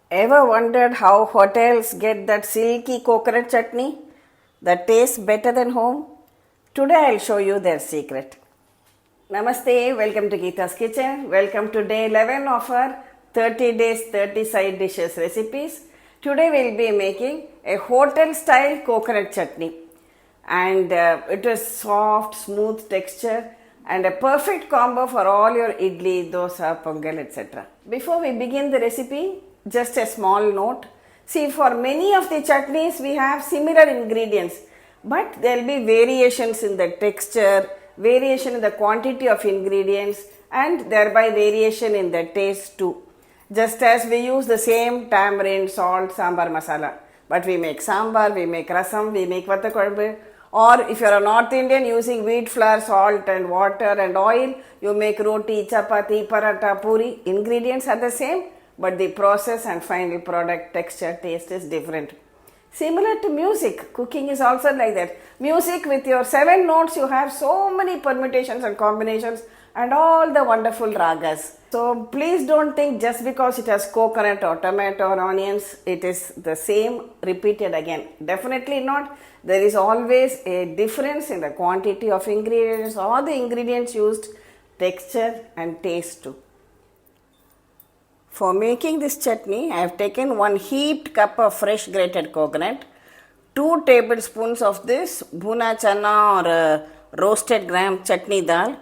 Ever wondered how hotels get that silky coconut chutney that tastes better than home? Today I'll show you their secret. Namaste, welcome to Gita's Kitchen. Welcome to day 11 of our 30 days 30 side dishes recipes. Today we'll be making a hotel style coconut chutney, and it is soft, smooth texture and a perfect combo for all your idli, dosa, pongal, etc. Before we begin the recipe, just a small note. See, for many of the chutneys we have similar ingredients, but there will be variations in the texture, variation in the quantity of ingredients, and thereby variation in the taste too. Just as we use the same tamarind, salt, sambar masala, but we make sambar, we make rasam, we make vattakolbu, or if you are a North Indian using wheat flour, salt and water and oil, you make roti, chapati, paratha, puri. Ingredients are the same, but the process and final product texture, taste is different. Similar to music, cooking is also like that. Music, with your 7 notes, you have so many permutations and combinations and all the wonderful ragas. So please don't think just because it has coconut or tomato or onions, it is the same repeated again. Definitely not. There is always a difference in the quantity of ingredients or the ingredients used, texture and taste too. For making this chutney, I have taken 1 heaped cup of fresh grated coconut, 2 tablespoons of this bhuna chana or roasted gram chutney dal,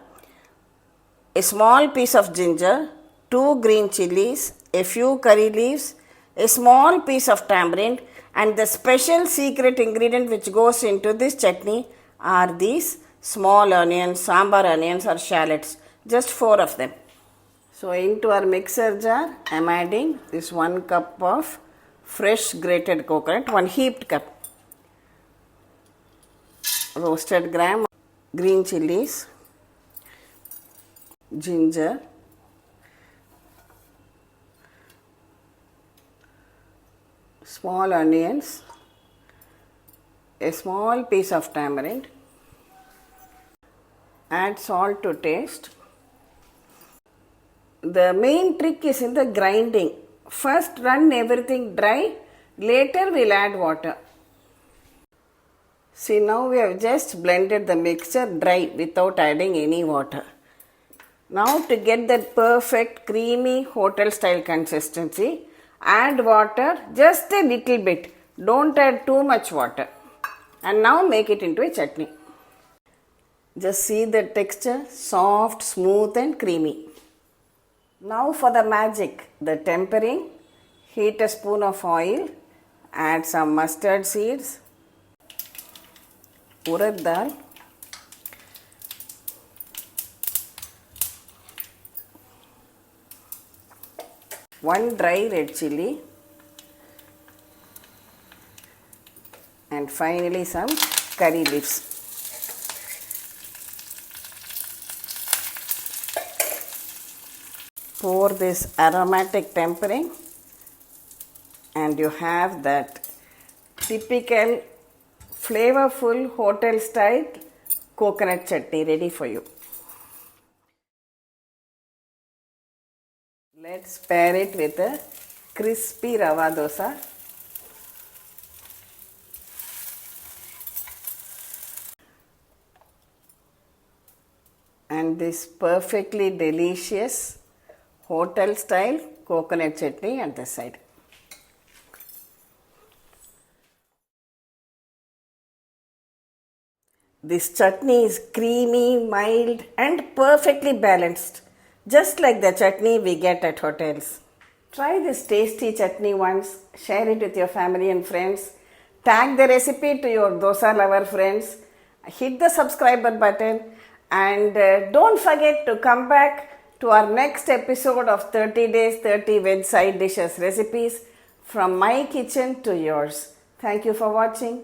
a small piece of ginger, 2 green chillies, a few curry leaves, a small piece of tamarind, and the special secret ingredient which goes into this chutney are these small onions, sambar onions or shallots, just 4 of them. So into our mixer jar, I am adding this 1 cup of fresh grated coconut, 1 heaped cup, roasted gram, green chillies, ginger, small onions, a small piece of tamarind, add salt to taste. The main trick is in the grinding. First run everything dry, later we'll add water. See, now we have just blended the mixture dry without adding any water. Now to get that perfect creamy hotel style consistency, add water just a little bit. Don't add too much water. And now make it into a chutney. Just see the texture, soft, smooth and creamy. Now for the magic, the tempering. Heat a spoon of oil, add some mustard seeds, urad dal, one dry red chilli, and finally some curry leaves. Pour this aromatic tempering and you have that typical flavorful hotel style coconut chutney ready for you. Let's pair it with a crispy rava dosa. And this perfectly delicious hotel style coconut chutney at the side. This chutney is creamy, mild and perfectly balanced, just like the chutney we get at hotels. Try this tasty chutney once, share it with your family and friends, tag the recipe to your dosa lover friends, hit the subscriber button, and don't forget to come back to our next episode of 30 days 30 veg side dishes recipes from my kitchen to yours. Thank you for watching.